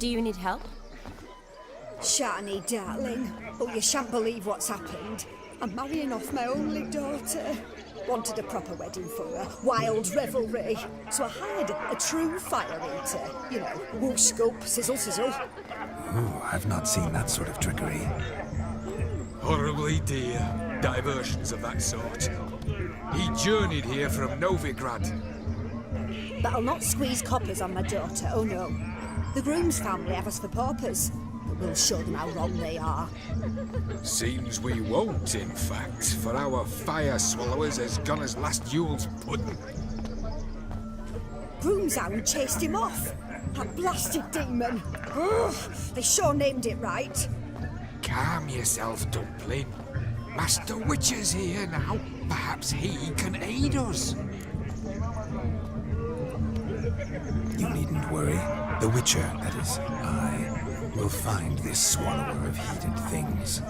Do you need help? Shani, darling. Oh, you shan't believe what's happened. I'm marrying off my only daughter. Wanted a proper wedding for her, wild revelry. So I hired a true fire eater. You know, whoosh, scoop, sizzle, sizzle. Ooh, I've not seen that sort of trickery. Horribly dear diversions of that sort. He journeyed here from Novigrad. But I'll not squeeze coppers on my daughter, oh no. The groom's family have us for paupers. But we'll show them how wrong they are. Seems we won't, in fact, for our fire swallowers has gone as last Yule's pudding. Groom's hound chased him off. That blasted demon. Ugh, they sure named it right. Calm yourself, Dumpling. Master Witcher's here now. Perhaps he can aid us. You needn't worry. The Witcher, that is, I, will find this swallower of heated things.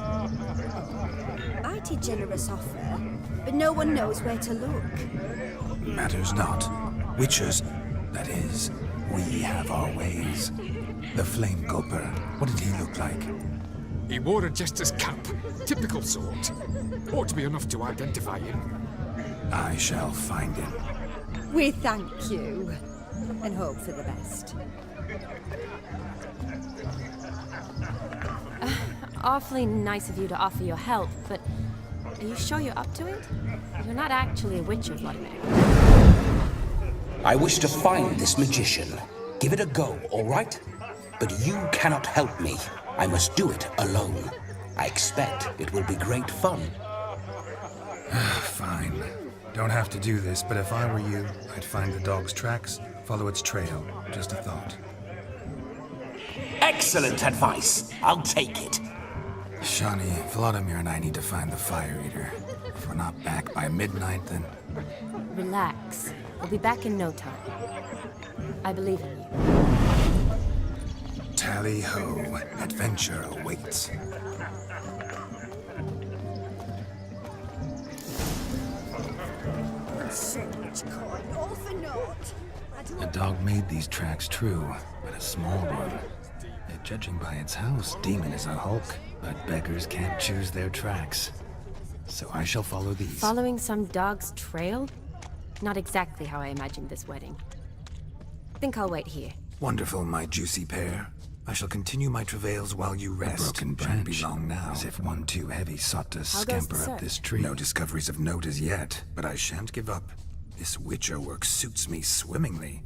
Mighty generous offer, but no one knows where to look. Matters not. Witchers, that is, we have our ways. The Flame Gulper, what did he look like? He wore a jester's cap. Typical sort. Ought to be enough to identify him. I shall find him. We thank you, and hope for the best. Awfully nice of you to offer your help, but are you sure you're up to it? You're not actually a witcher, Vladimir. I wish to find this magician. Give it a go, all right? But you cannot help me. I must do it alone. I expect it will be great fun. Fine. Don't have to do this, but if I were you, I'd find the dog's tracks, follow its trail. Just a thought. Excellent advice. I'll take it. Shani, Vladimir and I need to find the Fire Eater. If we're not back by midnight, then... Relax. We'll be back in no time. I believe in you. Tally-ho, adventure awaits. So much coin, all for naught. The dog made these tracks true, but a small one. Yet judging by its house, Demon is a hulk. But beggars can't choose their tracks. So I shall follow these. Following some dog's trail? Not exactly how I imagined this wedding. Think I'll wait here. Wonderful, my juicy pair. I shall continue my travails while you rest. A broken branch, be long now, as if one too heavy sought to scamper up this tree. No discoveries of note as yet, but I shan't give up. This Witcher work suits me swimmingly.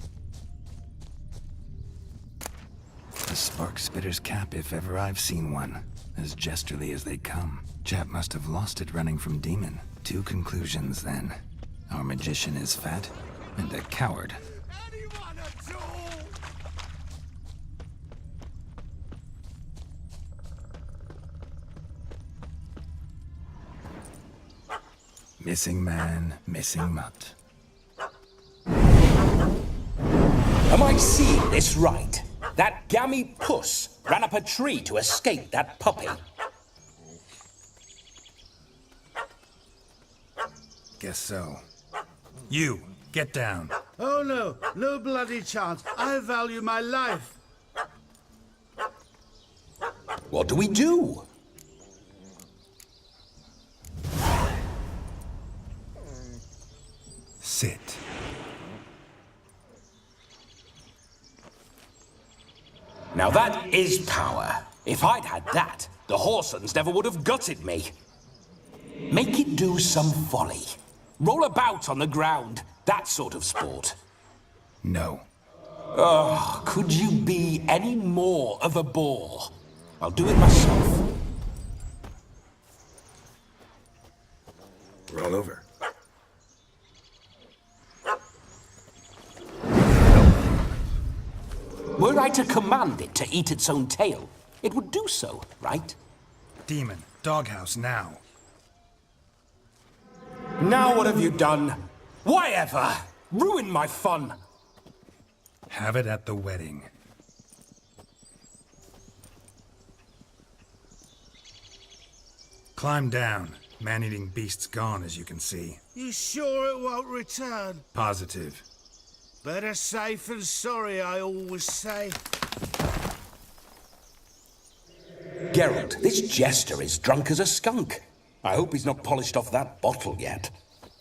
A spark spitter's cap, if ever I've seen one. As jesterly as they come. Chap must have lost it running from Demon. Two conclusions, then. Our magician is fat, and a coward. Missing man, missing mutt. Am I seeing this right? That gammy puss ran up a tree to escape that puppy. Guess so. You, get down. Oh no, no bloody chance. I value my life. What do we do? Sit. Now that is power. If I'd had that, the Horsons never would have gutted me. Make it do some folly. Roll about on the ground. That sort of sport. No. Oh, could you be any more of a bore? I'll do it myself. Roll over. Were I to command it to eat its own tail, it would do so, right? Demon, doghouse now. Now what have you done? Why ever? Ruin my fun. Have it at the wedding. Climb down. Man-eating beast's gone, as you can see. You sure it won't return? Positive. Better safe than sorry, I always say. Geralt, this jester is drunk as a skunk. I hope he's not polished off that bottle yet.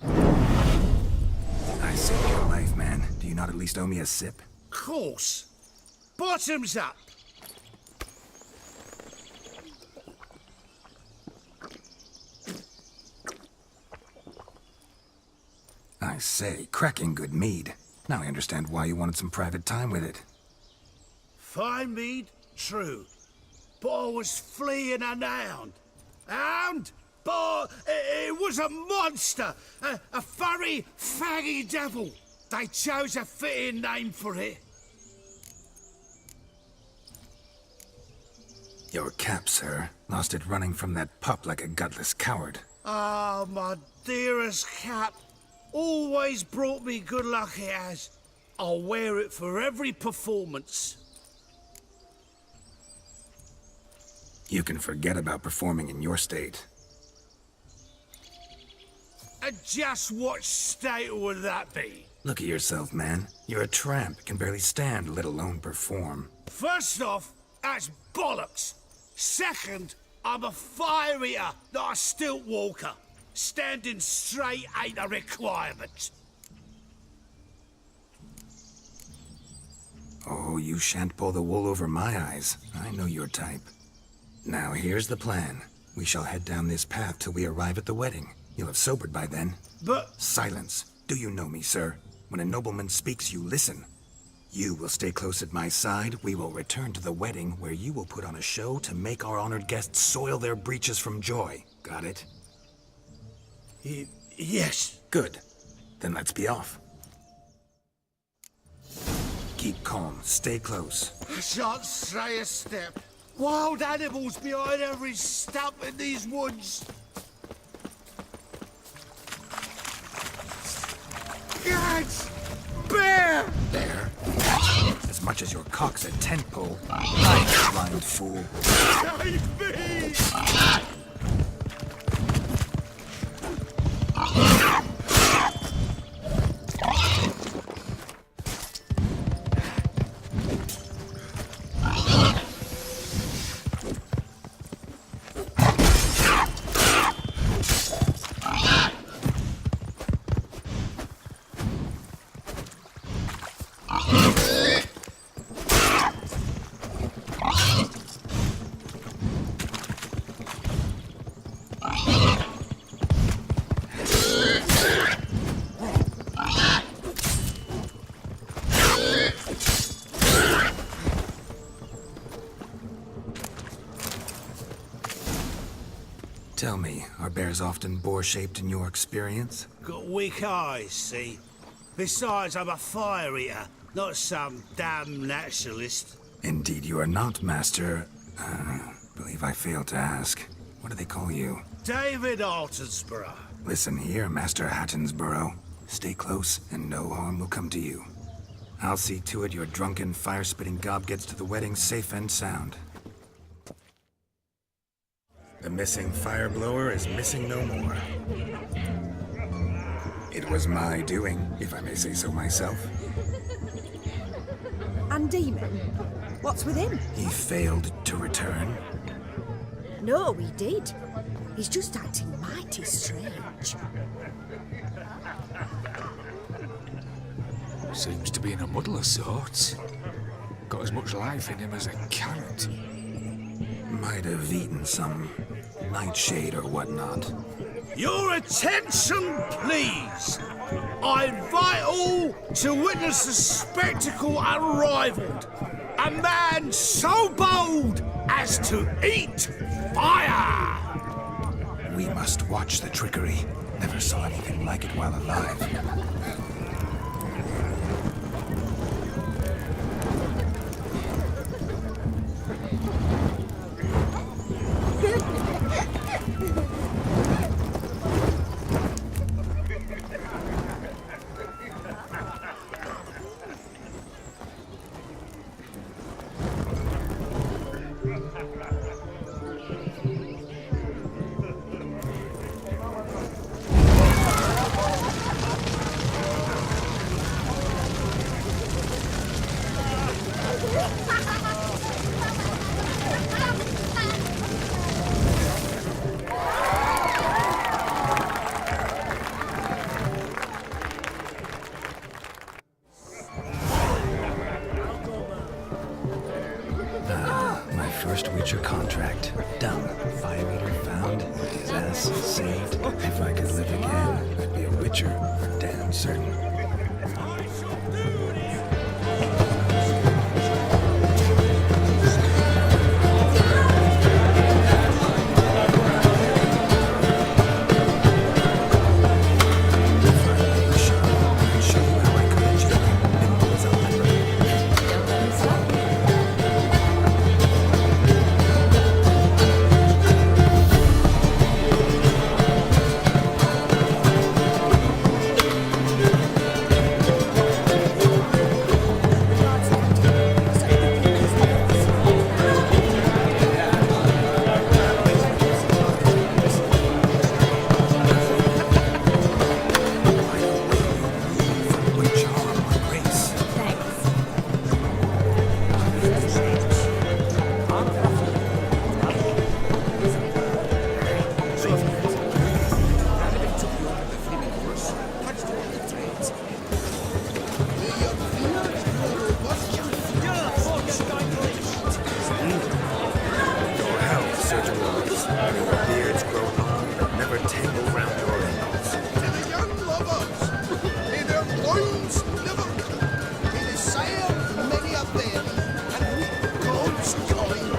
I saved your life, man. Do you not at least owe me a sip? Course. Bottoms up. I say, cracking good mead. Now I understand why you wanted some private time with it. Fine mead, true. But I was fleeing a hound. Hound? But it was a monster. A furry, faggy devil. They chose a fitting name for it. Your cap, sir. Lost it running from that pup like a gutless coward. Ah, my dearest cap. Always brought me good luck it has. I'll wear it for every performance. You can forget about performing in your state. And just what state would that be? Look at yourself, man. You're a tramp, can barely stand, let alone perform. First off, that's bollocks. Second, I'm a fire eater, not a stilt walker. Standing straight ain't a requirement. Oh, you shan't pull the wool over my eyes. I know your type. Now, here's the plan. We shall head down this path till we arrive at the wedding. You'll have sobered by then. But... Silence. Do you know me, sir? When a nobleman speaks, you listen. You will stay close at my side. We will return to the wedding, where you will put on a show to make our honored guests soil their breeches from joy. Got it? yes. Good. Then let's be off. Keep calm. Stay close. I shan't stray a step. Wild animals behind every stump in these woods. Gads! Bear! There. As much as your cock's a tent pole. Hide, blind fool. Save me! Tell me, are bears often boar-shaped in your experience? Got weak eyes, see? Besides, I'm a fire eater, not some damn naturalist. Indeed you are not, Master... believe I failed to ask. What do they call you? David Altonsborough. Listen here, Master Hattonsborough. Stay close, and no harm will come to you. I'll see to it your drunken, fire-spitting gob gets to the wedding safe and sound. The missing fire blower is missing no more. It was my doing, if I may say so myself. And Demon? What's with him? He failed to return. No, he did. He's just acting mighty strange. Seems to be in a muddle of sorts. Got as much life in him as a carrot. Might have eaten some nightshade or whatnot. Your attention, please. I invite all to witness a spectacle unrivaled. A man so bold as to eat fire. We must watch the trickery. Never saw anything like it while alive. My first Witcher contract. Done. Fire Eater found. His ass saved. If I could live again, I'd be a Witcher for damn certain. Don't let him stop you. Thanks. Your health, Sir Dwarves. Your beards grow long, but never tangle round your ankles. To the young lovers, may their loins never in the sail many of them, and with God's kind.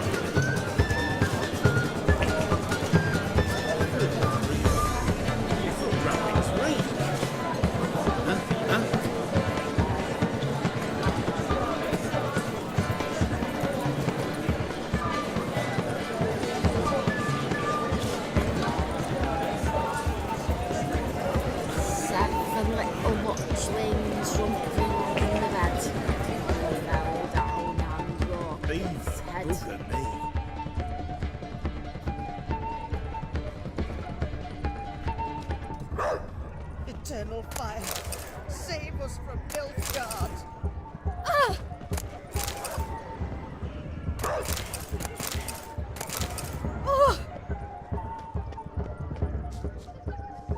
Seven little watchlings jumping in the bed. Fell down and broke his head. Look at me. Eternal fire, save us from Nilfgaard.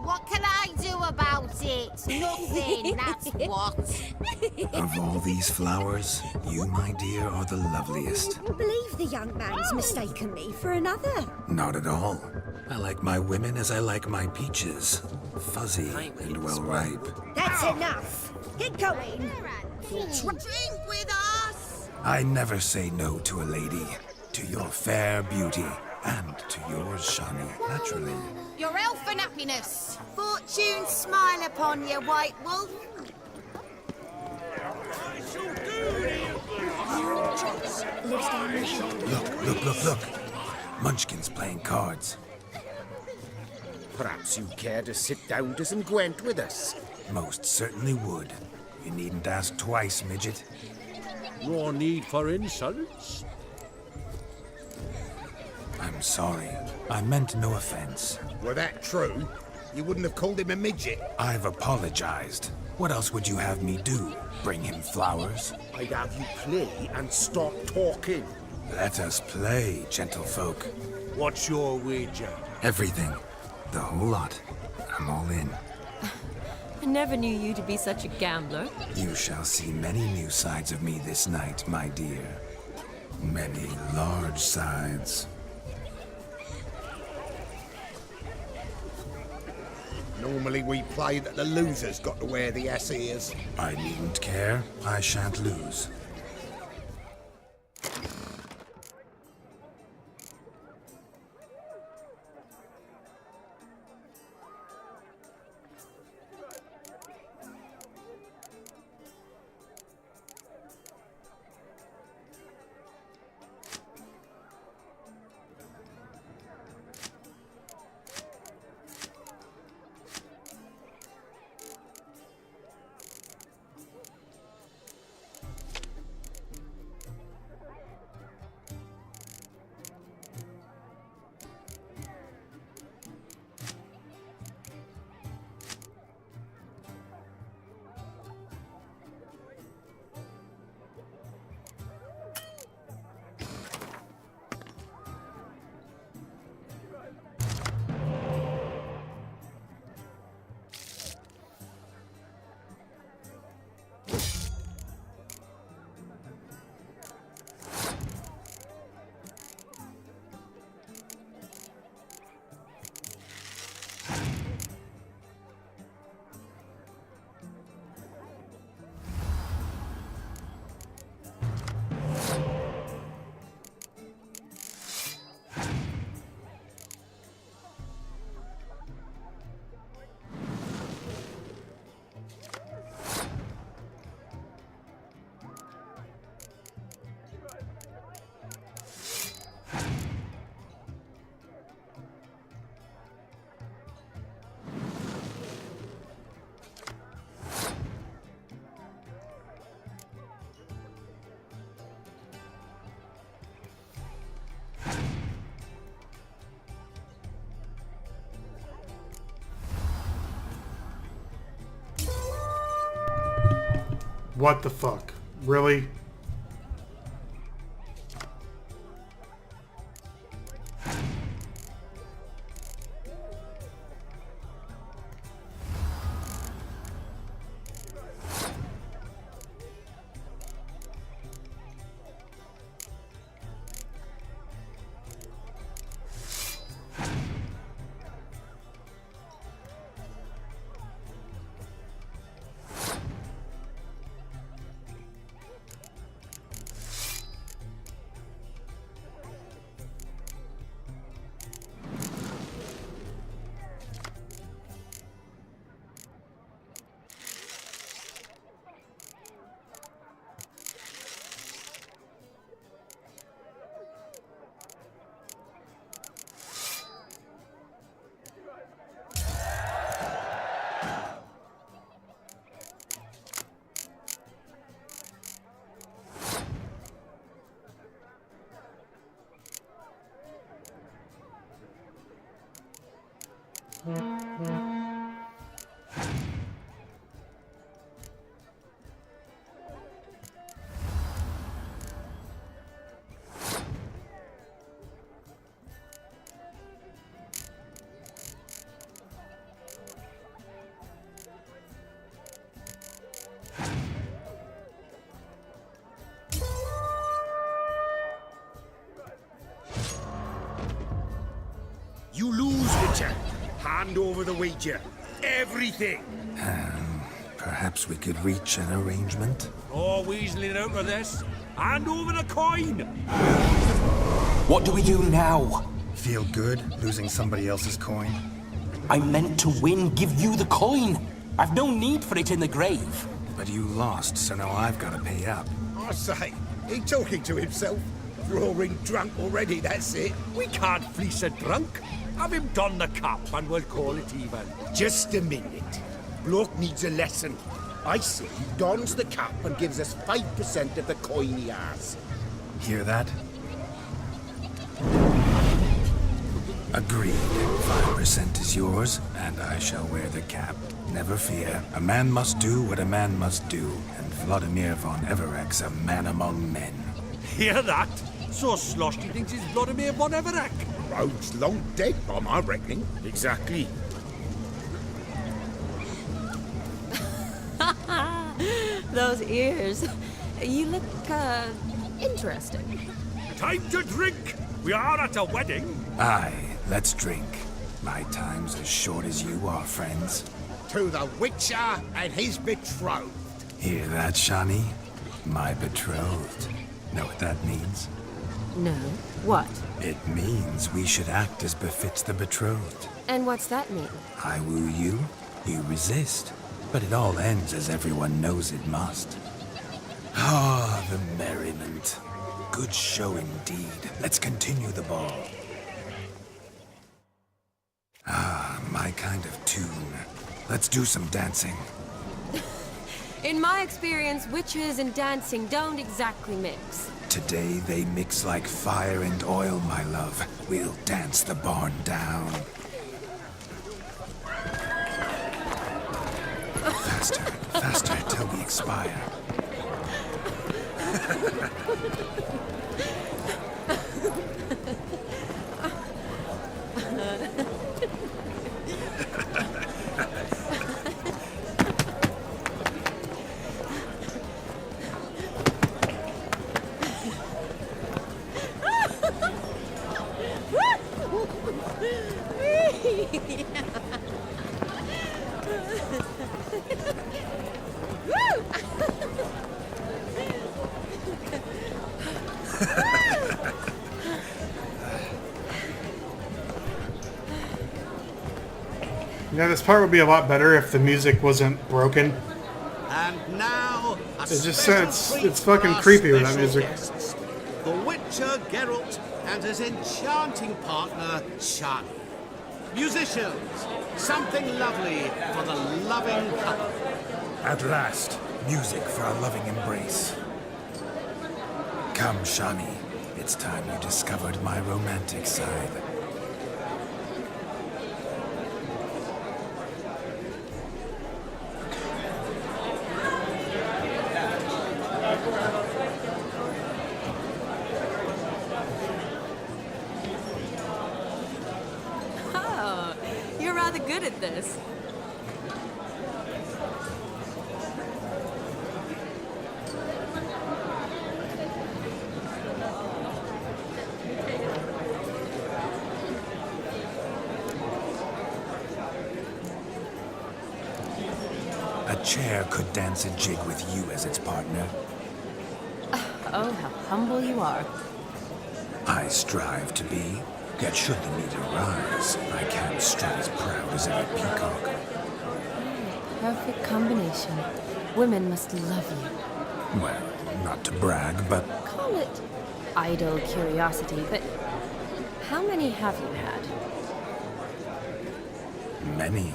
What can I do about it? Nothing, that's what. Of all these flowers, you, my dear, are the loveliest. Believe the young man's mistaken me for another. Not at all. I like my women as I like my peaches. Fuzzy and well ripe. That's enough. Get going. Drink with us! I never say no to a lady. To your fair beauty. And to yours, Shani, naturally. Your elfin happiness. Fortune smile upon you, White Wolf. Lives down the hill. Look. Munchkin's playing cards. Perhaps you'd care to sit down to some Gwent with us. Most certainly would. You needn't ask twice, midget. No need for insults. I'm sorry. I meant no offense. Were that true, you wouldn't have called him a midget. I've apologized. What else would you have me do? Bring him flowers? I'd have you play and stop talking. Let us play, gentlefolk. What's your wager? Everything. The whole lot. I'm all in. I never knew you to be such a gambler. You shall see many new sides of me this night, my dear. Many large sides. Normally we play that the loser's got to wear the ass ears. I needn't care. I shan't lose. What the fuck? Really? You lose, Witcher. Hand over the wager. Everything. Perhaps we could reach an arrangement? Oh, weaseling out of this. Hand over the coin. What do we do now? Feel good losing somebody else's coin? I meant to win, give you the coin. I've no need for it in the grave. But you lost, so now I've got to pay up. I say, he talking to himself. Roaring drunk already, that's it. We can't fleece a drunk. Have him don the cap and we'll call it even. Just a minute. Bloke needs a lesson. I say he dons the cap and gives us 5% of the coin he has. Hear that? Agreed. 5% is yours, and I shall wear the cap. Never fear. A man must do what a man must do, and Vladimir von Everek's a man among men. Hear that? So Sloshy thinks he's Vladimir von Everek. Rhodes long dead, by my reckoning. Exactly. Those ears. You look, interesting. Time to drink! We are at a wedding. Aye, let's drink. My time's as short as you are, friends. To the Witcher and his betrothed. Hear that, Shani? My betrothed. Know what that means? No. What? It means we should act as befits the betrothed. And what's that mean? I woo you, you resist. But it all ends as everyone knows it must. Ah, the merriment. Good show indeed. Let's continue the ball. Ah, my kind of tune. Let's do some dancing. In my experience, witches and dancing don't exactly mix. Today they mix like fire and oil, my love. We'll dance the barn down. Faster, faster till we expire. Yeah, this part would be a lot better if the music wasn't broken. And now, It's just it's fucking creepy with that music. Guests, the Witcher Geralt and his enchanting partner Shani. Musicians, something lovely for the loving couple. At last, music for our loving embrace. Come, Shani. It's time you discovered my romantic side. rather good at this. A chair could dance a jig with you as its partner. Oh, how humble you are. I strive to be. Yet should the need arise, I can't strut as proud as any peacock. Perfect combination. Women must love you. Well, not to brag, but Call it idle curiosity, but how many have you had? many.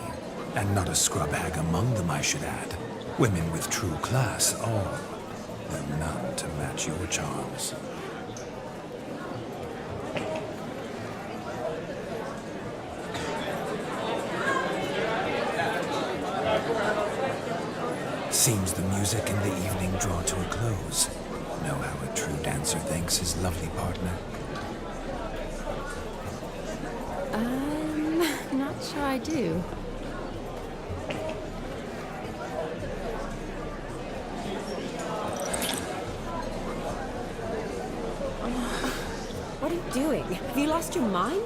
And not a scrub hag among them, I should add. Women with true class, all. Though none to match your charms. Seems the music and the evening draw to a close. Know how a true dancer thanks his lovely partner? Not sure I do. What are you doing? Have you lost your mind?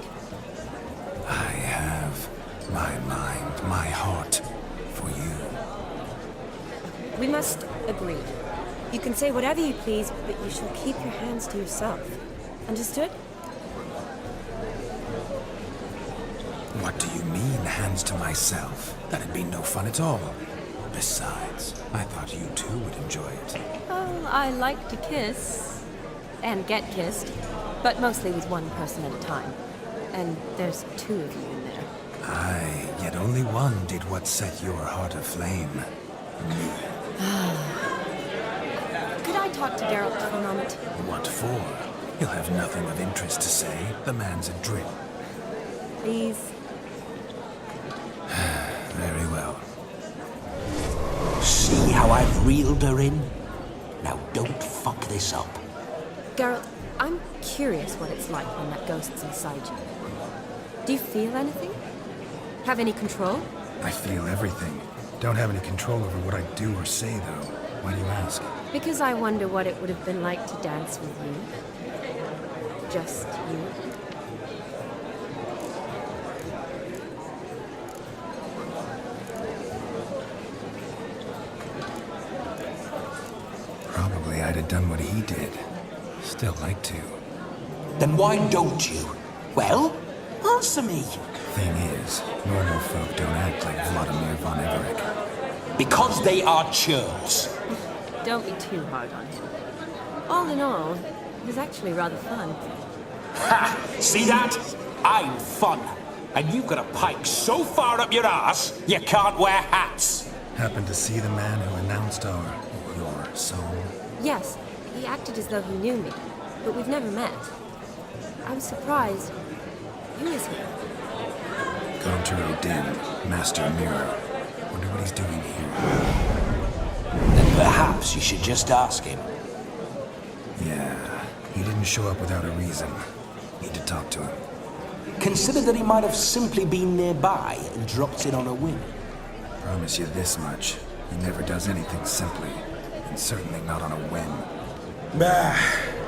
I have my mind, my heart for you. We must agree. You can say whatever you please, but you shall keep your hands to yourself. Understood? What do you mean, hands to myself? That'd be no fun at all. Besides, I thought you too would enjoy it. Oh, I like to kiss. And get kissed. But mostly with one person at a time. And there's two of you in there. Aye, yet only one did what set your heart aflame. Me. Could I talk to Geralt for a moment? What for? He'll have nothing of interest to say. The man's adrift. Please. Very well. See how I've reeled her in? Now don't fuck this up. Geralt, I'm curious what it's like when that ghost's inside you. Do you feel anything? Have any control? I feel everything. Don't have any control over what I do or say, though. Why do you ask? Because I wonder what it would have been like to dance with you. Just you. Probably I'd have done what he did. Still like to. Then why don't you? Well, answer me. Thing is, normal folk don't act like Vladimir von Everett. Because they are churls. Don't be too hard on him. All in all, it was actually rather fun. Ha! See that? I'm fun. And you've got a pike so far up your ass, you can't wear hats. Happened to see the man who announced your song? Yes, he acted as though he knew me, but we've never met. I was surprised. Who is he? Gaunter Odin, Master Mirror. Wonder what he's doing here. Then perhaps you should just ask him. Yeah, he didn't show up without a reason. Need to talk to him. Consider that he might have simply been nearby and dropped in on a whim. Promise you this much. He never does anything simply. And certainly not on a whim.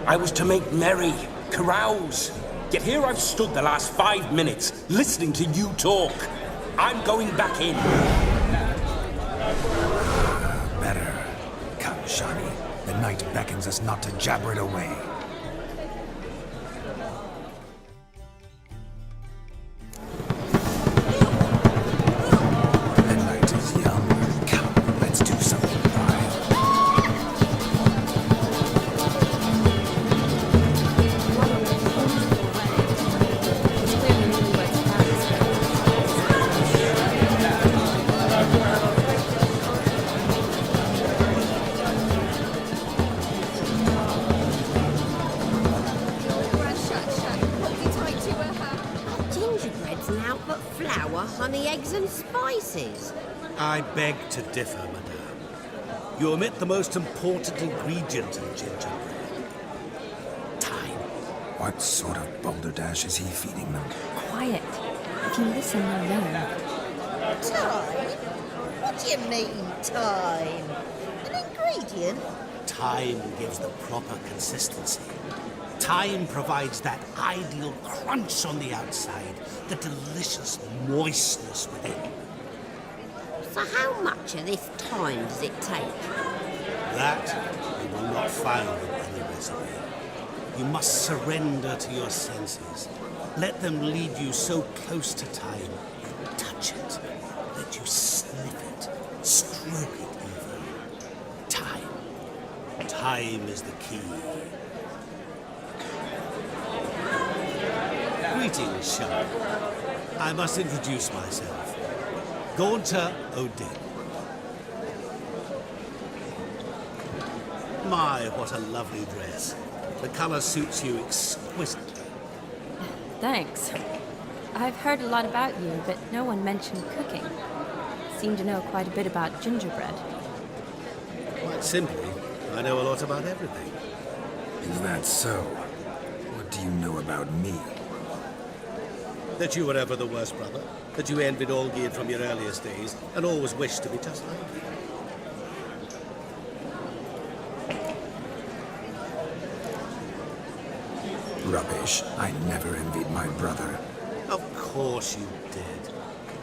I was to make merry, carouse. Yet here I've stood the last 5 minutes, listening to you talk. I'm going back in. Better. Come, Shani. The night beckons us not to jabber it away. The night is young. Come, let's do something wild. It's clearly newlyweds Paris. Gingerbread's now but flour, honey, eggs and spices. I beg to differ, madame. You omit the most important ingredient in gingerbread. Time. What sort of balderdash is he feeding them? Quiet. If you listen, you'll learn. Time? What do you mean, time? An ingredient? Time gives the proper consistency. Time provides that ideal crunch on the outside, the delicious moistness within. So how much of this time does it take? That you will not find in any recipe. You must surrender to your senses. Let them lead you so close to time, you touch it, let you sniff it, stroke it even. Time. Time is the key. Greetings, Sean. I must introduce myself. Gaunter O'Dill. My, what a lovely dress. The colour suits you exquisitely. Thanks. I've heard a lot about you, but no one mentioned cooking. Seem to know quite a bit about gingerbread. Quite simply, I know a lot about everything. Is that so? What do you know about me? That you were ever the worst brother, that you envied Olgierd from your earliest days, and always wished to be just like him. Rubbish. I never envied my brother. Of course you did.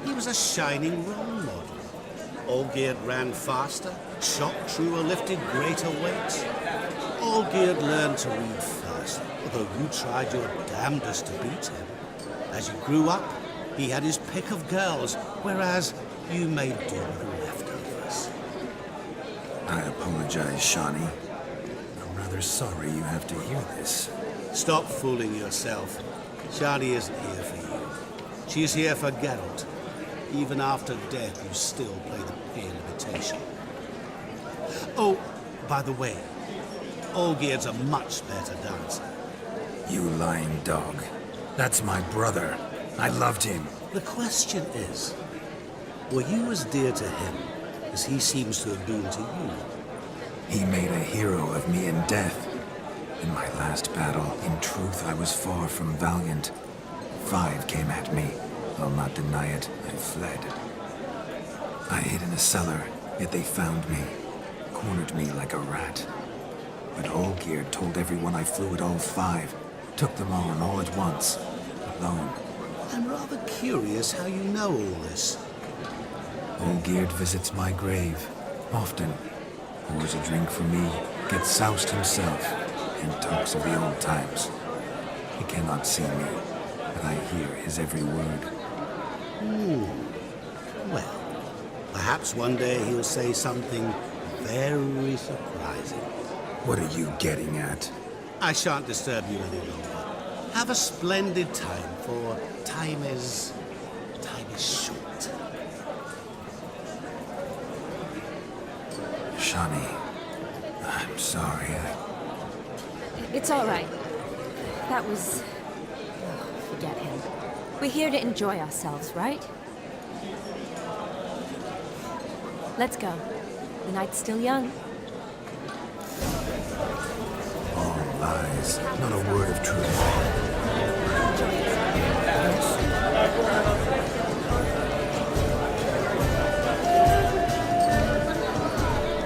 He was a shining role model. Olgierd ran faster, shot truer, lifted greater weights. Olgierd learned to read first, although you tried your damnedest to beat him. As you grew up, he had his pick of girls, whereas you made do with the leftovers. I apologize, Shawnee. I'm rather sorry you have to hear this. Stop fooling yourself. Shani isn't here for you. She's here for Geralt. Even after death, you still play the pale imitation. Oh, by the way, Olgierd's a much better dancer. You lying dog. That's my brother. I loved him. The question is, were you as dear to him as he seems to have been to you? He made a hero of me in death. In my last battle, in truth, I was far from valiant. 5 came at me. I'll not deny it, I fled. I hid in a cellar, yet they found me, cornered me like a rat. But Olgierd told everyone I flew at all 5, took them on all at once, alone. I'm rather curious how you know all this. Olgierd visits my grave, often. Pours a drink for me, gets soused himself, and talks of the old times. He cannot see me, but I hear his every word. Well, perhaps one day he'll say something very surprising. What are you getting at? I shan't disturb you any longer. Have a splendid time, for time is short. Shawnee, I'm sorry. It's all right. That was... oh, forget him. We're here to enjoy ourselves, right? Let's go. The night's still young. All lies, not a word of truth.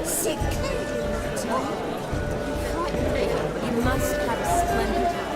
Sick lady, Matty. You must have a splendid time.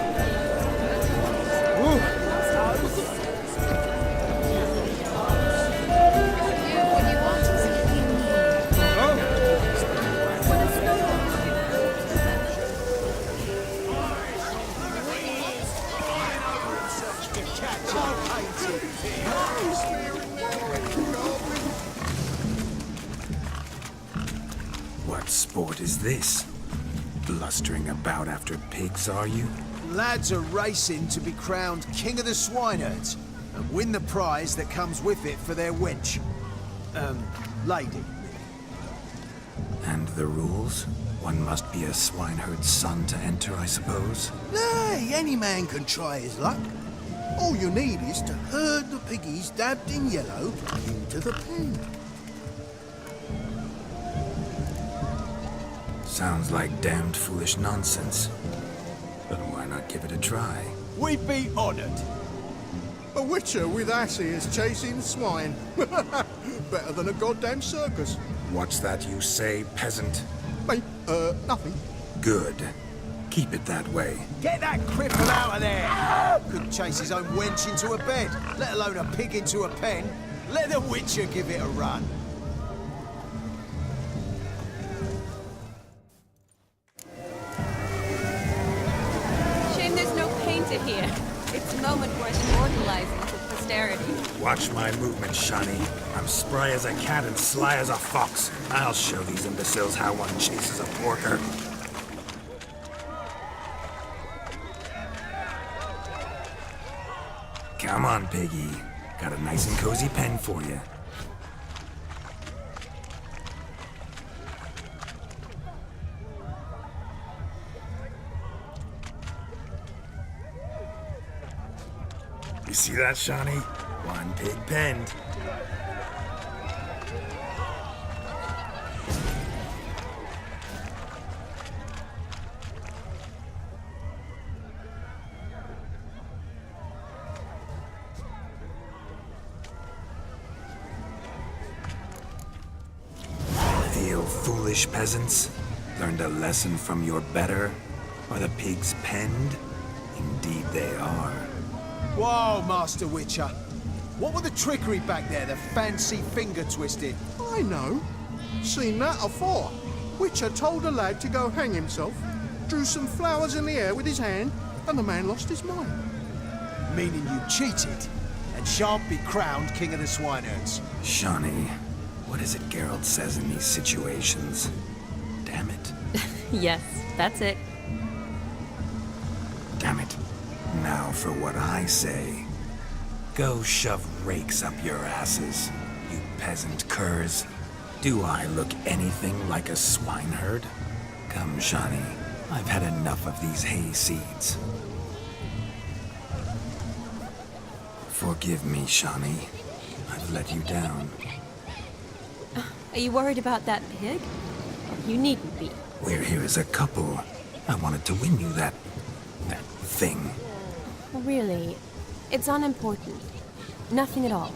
What sport is this? Blustering about after pigs, are you? Lads are racing to be crowned King of the Swineherds and win the prize that comes with it for their wench. Lady. And the rules? One must be a swineherd's son to enter, I suppose? Nay, any man can try his luck. All you need is to herd the piggies dabbed in yellow into the pen. Sounds like damned foolish nonsense. But why not give it a try? We'd be honored. A witcher with asses chasing swine. Better than a goddamn circus. What's that you say, peasant? Mate, nothing. Good. Keep it that way. Get that cripple out of there! Couldn't chase his own wench into a bed, let alone a pig into a pen. Let the Witcher give it a run. Shame there's no painter here. It's a moment worth immortalizing for posterity. Watch my movement, Shani. I'm spry as a cat and sly as a fox. I'll show these imbeciles how one chases a porker. Come on, piggy. Got a nice and cozy pen for you. You see that, Shani? One pig penned. Feel foolish, peasants? Learned a lesson from your better? Are the pigs penned? Indeed they are. Whoa, Master Witcher. What were the trickery back there, the fancy finger twisting? I know. Seen that afore. Witcher told a lad to go hang himself, drew some flowers in the air with his hand, and the man lost his mind. Meaning you cheated, and shan't be crowned King of the Swineherds. Shani, what is it Geralt says in these situations? Damn it. Yes, that's it. Damn it. Now for what I say. Go shove rakes up your asses, you peasant curs. Do I look anything like a swineherd? Come, Shani. I've had enough of these hay seeds. Forgive me, Shani. I've let you down. Are you worried about that pig? You needn't be. We're here as a couple. I wanted to win you that thing. Really, it's unimportant. Nothing at all.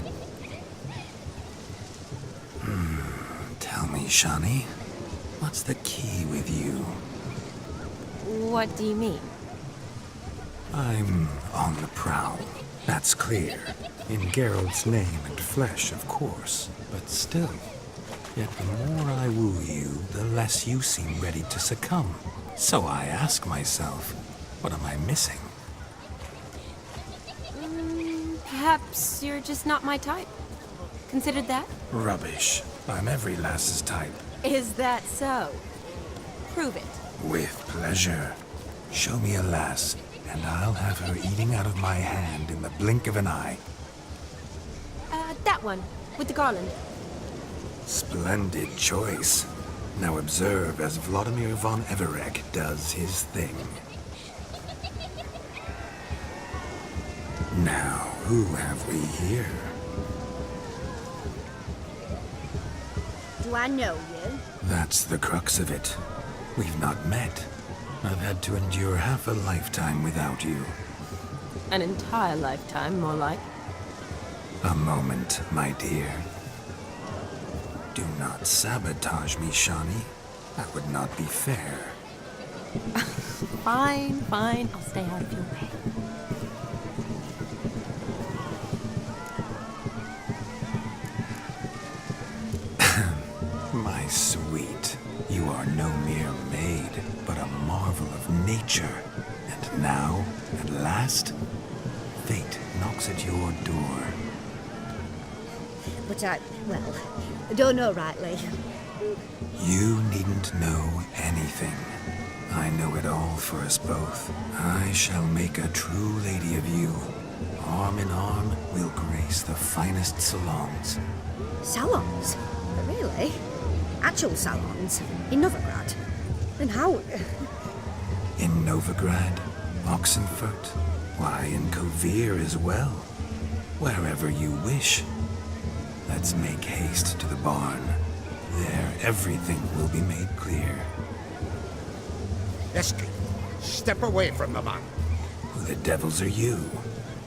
Tell me, Shani, what's the key with you? What do you mean? I'm on the prowl. That's clear. In Geralt's name and flesh, of course. But still. Yet the more I woo you, the less you seem ready to succumb. So I ask myself, what am I missing? Perhaps you're just not my type. Considered that? Rubbish. I'm every lass's type. Is that so? Prove it. With pleasure. Show me a lass, and I'll have her eating out of my hand in the blink of an eye. That one, with the garland. Splendid choice. Now observe as Vladimir von Everec does his thing. Now, who have we here? Do I know you? That's the crux of it. We've not met. I've had to endure half a lifetime without you. An entire lifetime, more like. A moment, my dear. Do not sabotage me, Shani. That would not be fair. Fine, fine. I'll stay out of your way. My sweet, you are no mere maid, but a marvel of nature. And now, at last, fate knocks at your door. But I don't know rightly. You needn't know anything. I know it all for us both. I shall make a true lady of you. Arm in arm, we'll grace the finest salons. Salons? Really? Actual salons? In Novigrad? And how? In Novigrad, Oxenfurt, why, in Kovir as well. Wherever you wish. Let's make haste to the barn. There, everything will be made clear. Eski, step away from the man. Who the devils are you?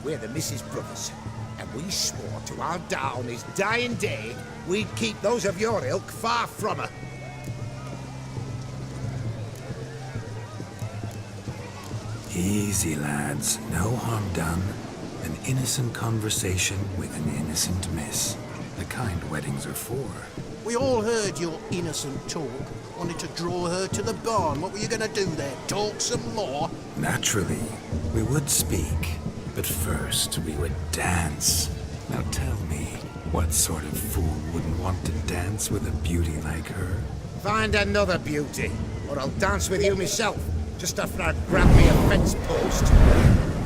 We're the Mrs. Brothers, and we swore to our da on his dying day we'd keep those of your ilk far from her. Easy, lads. No harm done. An innocent conversation with an innocent miss. The kind weddings are for. We all heard your innocent talk. Wanted to draw her to the barn. What were you going to do there? Talk some more? Naturally, we would speak. But first, we would dance. Now tell me, what sort of fool wouldn't want to dance with a beauty like her? Find another beauty, or I'll dance with you myself, just after I grab me a fence post.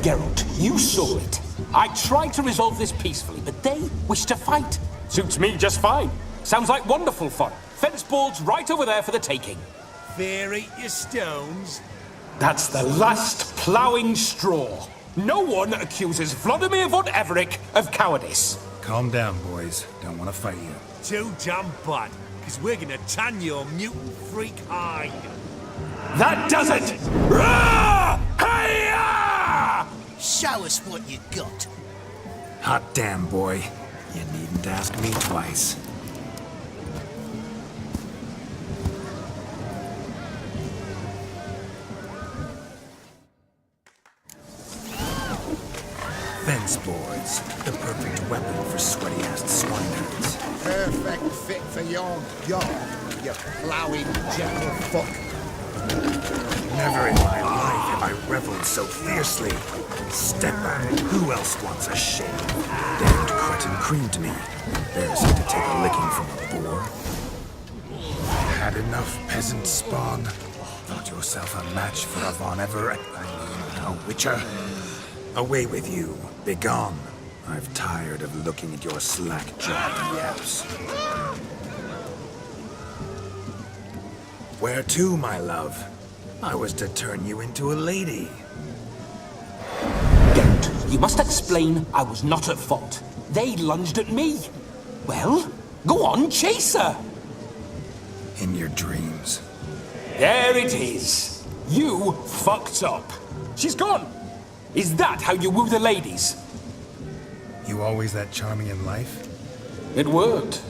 Geralt, you saw it. I tried to resolve this peacefully, but they wish to fight. Suits me just fine. Sounds like wonderful fun. Fence boards right over there for the taking. Fear eat your stones. That's the last ploughing straw. No one accuses Vladimir von Everec of cowardice. Calm down, boys. Don't want to fight you. Too damn bad, because we're gonna tan your mutant freak hide. That does it! Rah! Hi-ya! Show us what you got. Hot damn, boy. You needn't ask me twice. Fence boards. The perfect weapon for sweaty-assed swineherds. Perfect fit for your job, you ploughing gentle fuck. Never in my life have I reveled so fiercely. Step back. Who else wants a shave? Damned cretin creamed me. Embarrassing to take a licking from a boar. Had enough, peasant spawn. Thought yourself a match for a Von Everett. A witcher. Away with you. Begone. I've tired of looking at your slack-jawed yaps. Where to, my love? I was to turn you into a lady. Geralt, you must explain I was not at fault. They lunged at me. Well, go on, chase her. In your dreams. There it is. You fucked up. She's gone. Is that how you woo the ladies? You always that charming in life? It worked.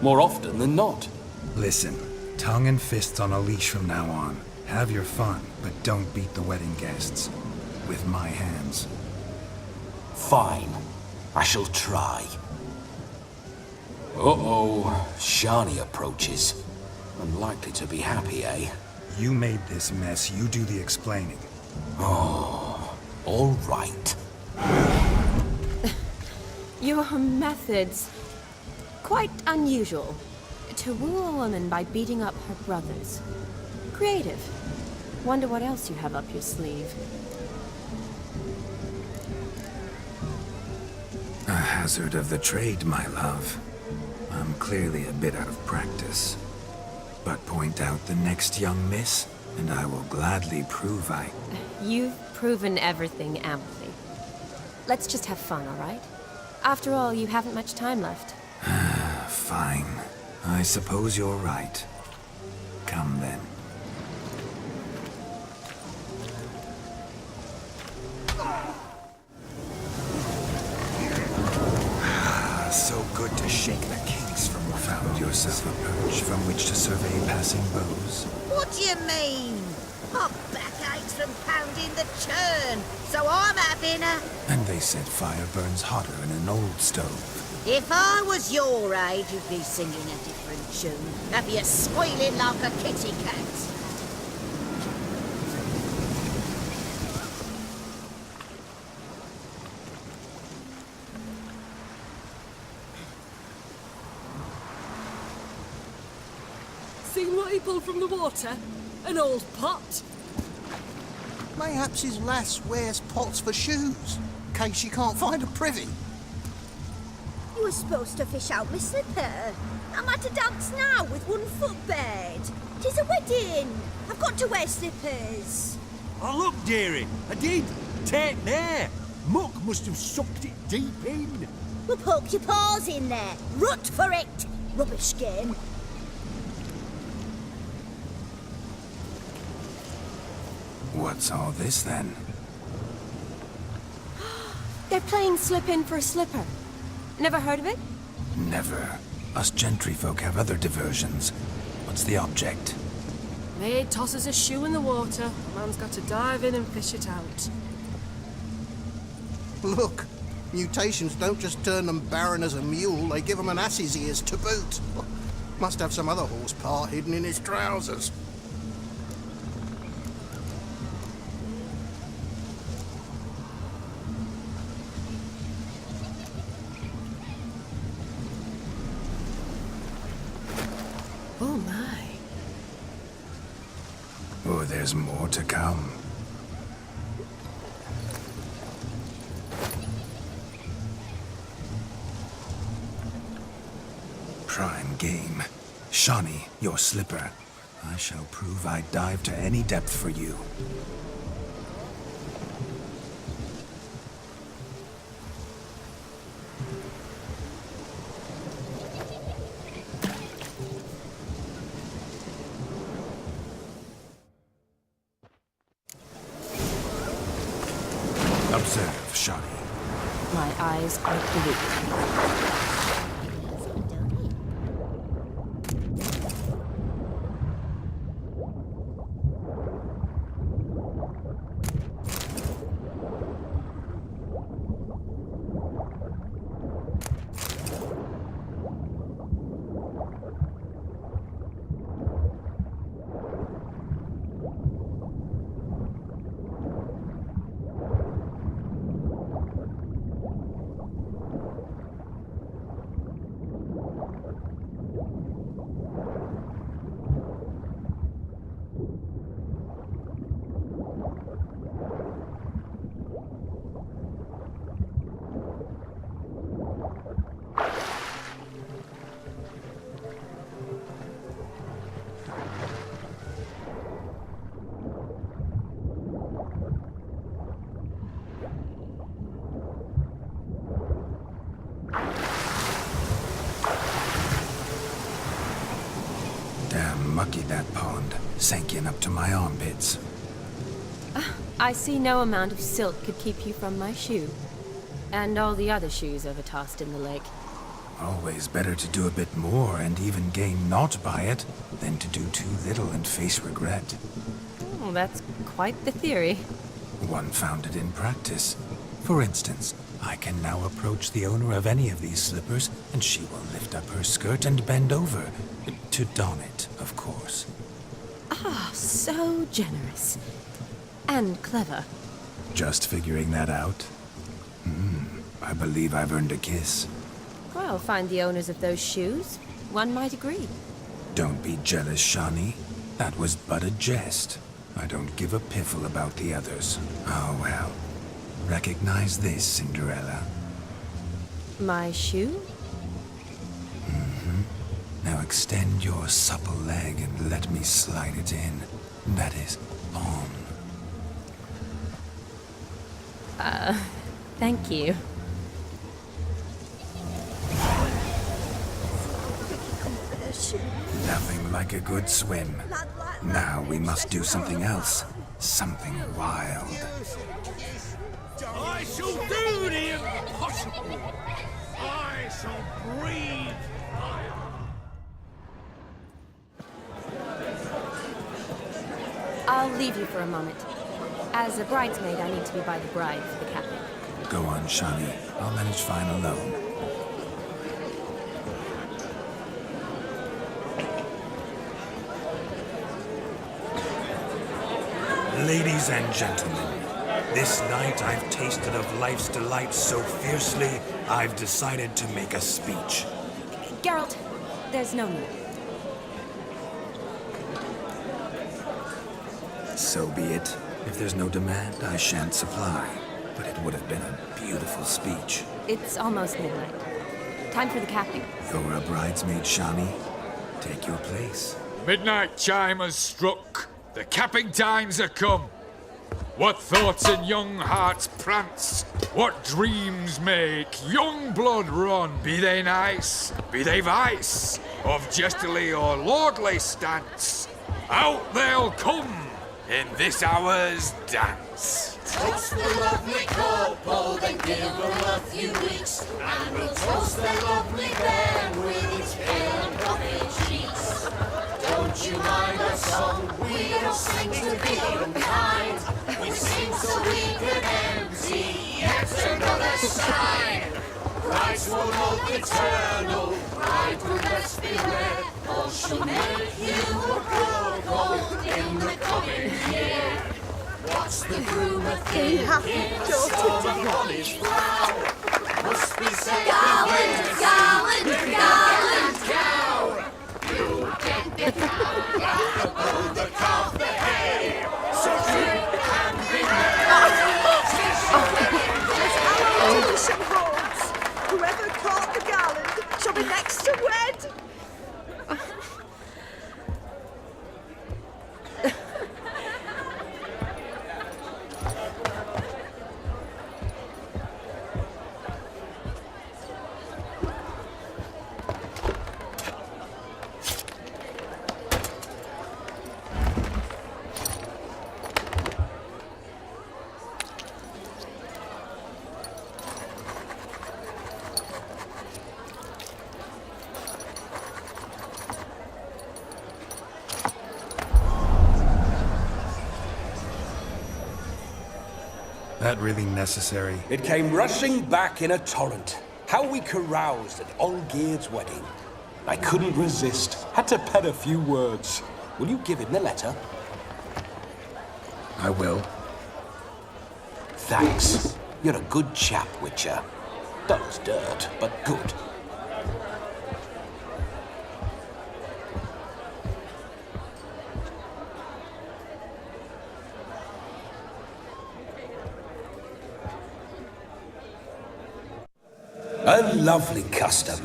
More often than not. Listen, tongue and fists on a leash from now on. Have your fun, but don't beat the wedding guests. With my hands. Fine. I shall try. Uh-oh. Shani approaches. Unlikely to be happy, eh? You made this mess. You do the explaining. Oh, all right. Your methods... quite unusual. To woo a woman by beating up her brothers. Creative. Wonder what else you have up your sleeve. A hazard of the trade, my love. I'm clearly a bit out of practice. But point out the next young miss, and I will gladly prove I... You've proven everything amply. Let's just have fun, all right? After all, you haven't much time left. Fine. I suppose you're right. Come then. So good to shake the kinks from within. Found yourself a perch from which to survey passing bows. What do you mean? My back aches from pounding the churn, so I'm having a... And they said fire burns hotter in an old stove. If I was your age, you'd be singing a different tune. Have you squealing like a kitty cat? Seen what he pulled from the water? An old pot? Mayhaps his lass wears pots for shoes, in case she can't find a privy. You were supposed to fish out my slipper. I'm at a dance now with one footbed. 'Tis a wedding. I've got to wear slippers. Oh, look, dearie, I did. Take there. Muck must have sucked it deep in. Well, poke your paws in there. Rut for it. Rubbish game. What's all this then? They're playing slip in for a slipper. Never heard of it? Never. Us gentry folk have other diversions. What's the object? Maid tosses a shoe in the water. Man's got to dive in and fish it out. Look, mutations don't just turn them barren as a mule, they give them an ass's ears to boot. Must have some other horse part hidden in his trousers. Oh my. Oh, there's more to come. Prime game. Shawnee, your slipper. I shall prove I dive to any depth for you. Observe, Shawnee. My eyes are blue. Damn mucky that pond. Sank in up to my armpits. I see no amount of silt could keep you from my shoe. And all the other shoes overtossed in the lake. Always better to do a bit more and even gain naught by it than to do too little and face regret. Oh, that's quite the theory. One founded in practice. For instance, I can now approach the owner of any of these slippers, and she will lift up her skirt and bend over. To don it, of course. Ah, so generous. And clever. Just figuring that out? I believe I've earned a kiss. Well, find the owners of those shoes. One might agree. Don't be jealous, Shawnee. That was but a jest. I don't give a piffle about the others. Oh well. Recognize this, Cinderella. My shoe? Now extend your supple leg and let me slide it in. That is, on. Thank you. Nothing like a good swim. Now we must do something else. Something wild. I shall do the impossible. I shall breathe fire. I'll leave you for a moment. As a bridesmaid, I need to be by the bride for the captain. Go on, Shawnee. I'll manage fine alone. Ladies and gentlemen, this night I've tasted of life's delights so fiercely, I've decided to make a speech. Geralt, there's no need. So be it. If there's no demand, I shan't supply. But it would have been a beautiful speech. It's almost midnight. Time for the capping. You're a bridesmaid, Shawnee. Take your place. Midnight chime has struck. The capping times are come. What thoughts in young hearts prance? What dreams make young blood run? Be they nice, be they vice, of jestily or lordly stance, out they'll come in this hour's dance. Toast the lovely couple, then Give them a few weeks, and we'll toast their lovely bear with its pale and puffy cheeks. Don't you mind our song? We don't sing to be unkind. We sing so we can empty yet another shrine. Christ will look eternal, pride will best beware, or she'll make you a cold in the coming year. What's the groom a thinking? Storm on his brow. Must be said Garland, Garland, Garland! cow. You get the cow, above the calf the hay. So drink and be merry. Tradition holds. Whoever caught the garland shall be next to wed. That really necessary? It came rushing back in a torrent. How we caroused at Olgierd's wedding. I couldn't resist. Had to pen a few words. Will you give him the letter? I will. Thanks. You're a good chap, Witcher. Dull as dirt, but good. A lovely custom.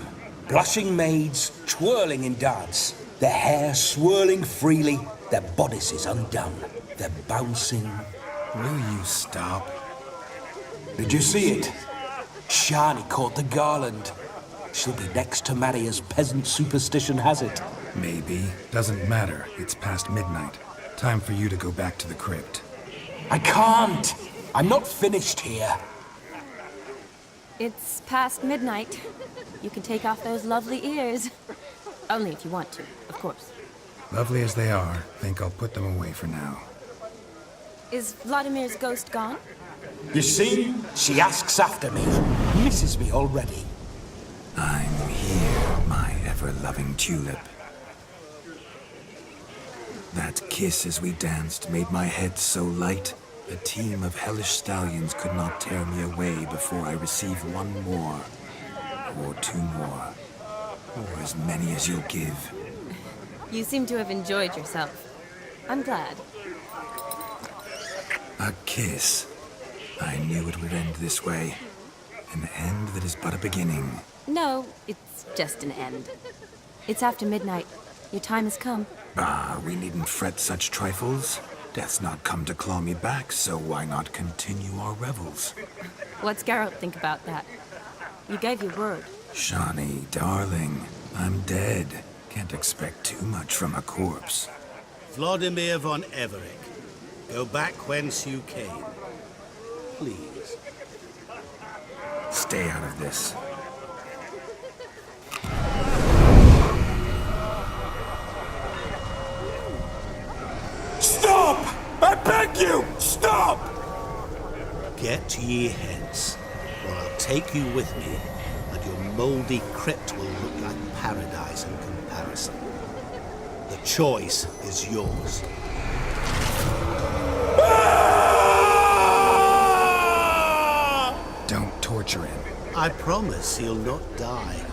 Blushing maids twirling in dance, their hair swirling freely, their bodices undone, their bouncing. Will you stop? Did you see it? Shani caught the garland. She'll be next to marry as peasant superstition has it. Maybe. Doesn't matter. It's past midnight. Time for you to go back to the crypt. I can't. I'm not finished here. It's past midnight. You can take off those lovely ears. Only if you want to, of course. Lovely as they are, think I'll put them away for now. Is Vladimir's ghost gone? You see? She asks after me. Misses me already. I'm here, my ever-loving tulip. That kiss as we danced made my head so light. A team of hellish stallions could not tear me away before I receive one more. Or two more. Or as many as you'll give. You seem to have enjoyed yourself. I'm glad. A kiss. I knew it would end this way. An end that is but a beginning. No, it's just an end. It's after midnight. Your time has come. Ah, we needn't fret such trifles. Death's not come to claw me back, so why not continue our revels? What's Geralt think about that? You gave your word. Shani, darling, I'm dead. Can't expect too much from a corpse. Vladimir von Everec, go back whence you came. Please. Stay out of this. Stop! I beg you! Stop! Get ye hence, or I'll take you with me, and your mouldy crypt will look like paradise in comparison. The choice is yours. Don't torture him. I promise he'll not die.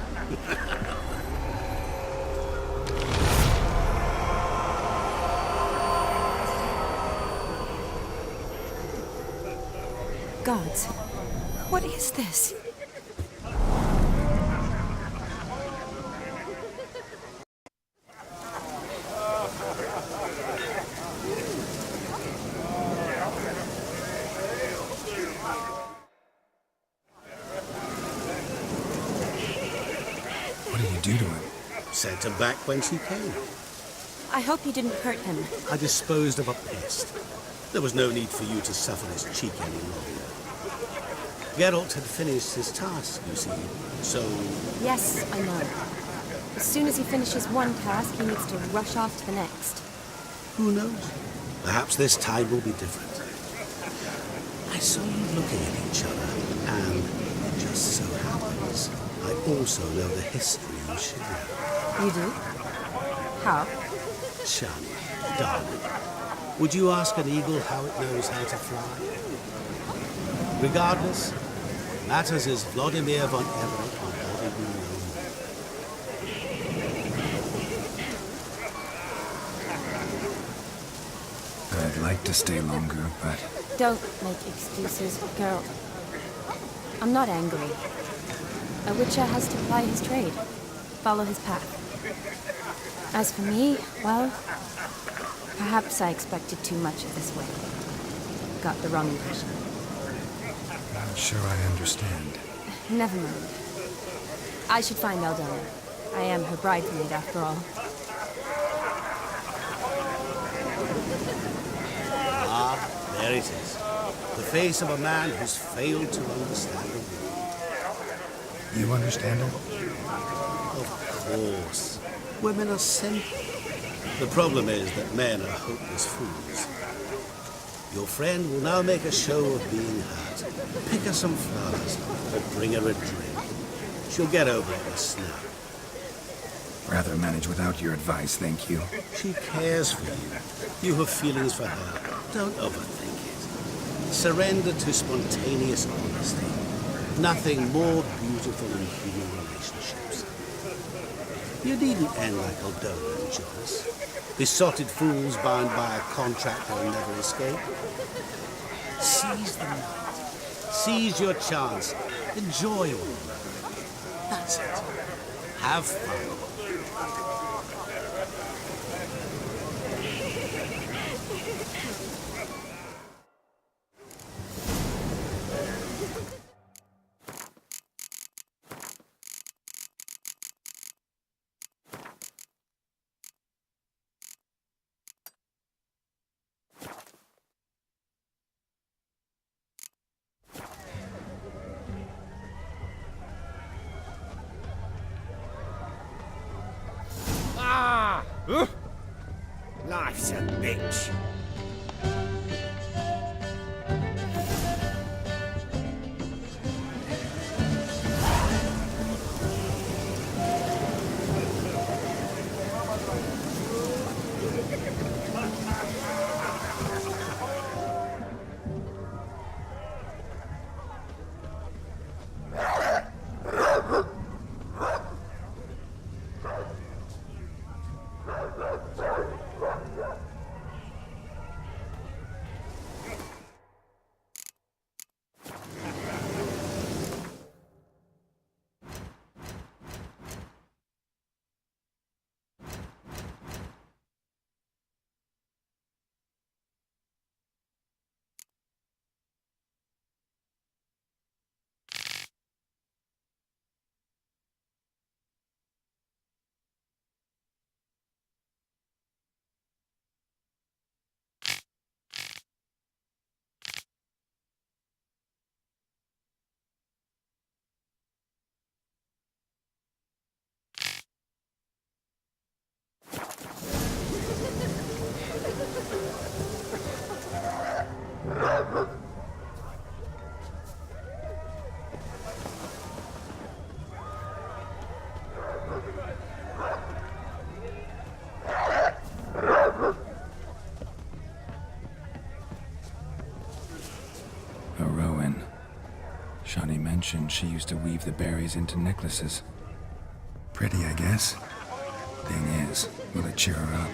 Gods, what is this? What did you do to him? Sent him back whence he came. I hope you didn't hurt him. I disposed of a pest. There was no need for you to suffer his cheek any longer. Geralt had finished his task, you see, so... Yes, I know. As soon as he finishes one task, he needs to rush off to the next. Who knows? Perhaps this time will be different. I saw you looking at each other, and it just so happens I also know the history you share. You do? How? Shani, darling, would you ask an eagle how it knows how to fly? Regardless, what matters is Vladimir von Everett will bother you no more. I'd like to stay longer, but... Don't make excuses, Geralt. I'm not angry. A witcher has to ply his trade, follow his path. As for me, well, perhaps I expected too much of this way. Got the wrong impression. Not sure I understand. Never mind. I should find Aldona. I am her bridesmaid, after all. Ah, there it is. The face of a man who's failed to understand the world. You understand her? Of course. Women are simple. The problem is that men are hopeless fools. Your friend will now make a show of being hurt. Pick her some flowers, or bring her a drink. She'll get over it in a snap. Rather manage without your advice, thank you. She cares for you. You have feelings for her. Don't overthink it. Surrender to spontaneous honesty. Nothing more beautiful in human relationships. You needn't end like Aldona and Jonas. Besotted fools bound by a contract they'll never escape. Seize the night. Seize your chance. Enjoy one another. That's it. Have fun. Life's a bitch. Shani mentioned she used to weave the berries into necklaces. Pretty, I guess. Thing is, will it cheer her up?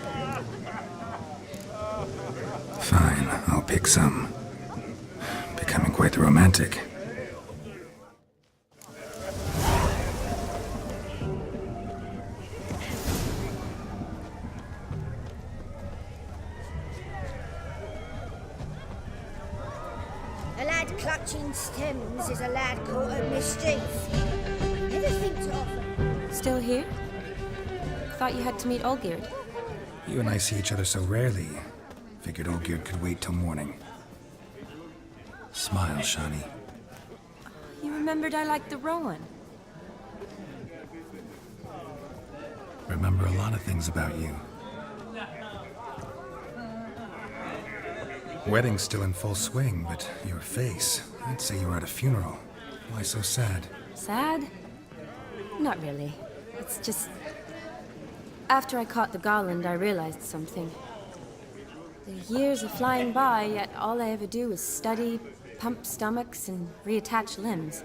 Fine, I'll pick some. Becoming quite the romantic. A lad clutching stems is a lad caught at mischief. Never think to offer. Still here? Thought you had to meet Olgierd. You and I see each other so rarely. Figured Olgierd could wait till morning. Smile, Shani. You remembered I liked the Rowan. Remember a lot of things about you. Wedding's still in full swing, but your face, I'd say you were at a funeral. Why so sad? Sad? Not really. It's just... After I caught the Garland, I realized something. The years are flying by, yet all I ever do is study, pump stomachs, and reattach limbs.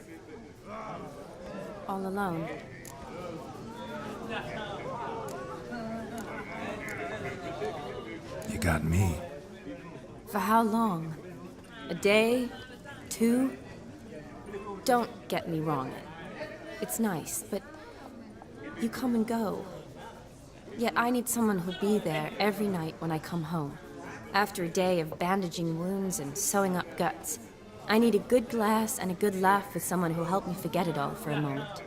All alone. You got me. For how long? A day? 2? Don't get me wrong. It's nice, but you come and go. Yet I need someone who'll be there every night when I come home. After a day of bandaging wounds and sewing up guts, I need a good glass and a good laugh with someone who'll help me forget it all for a moment.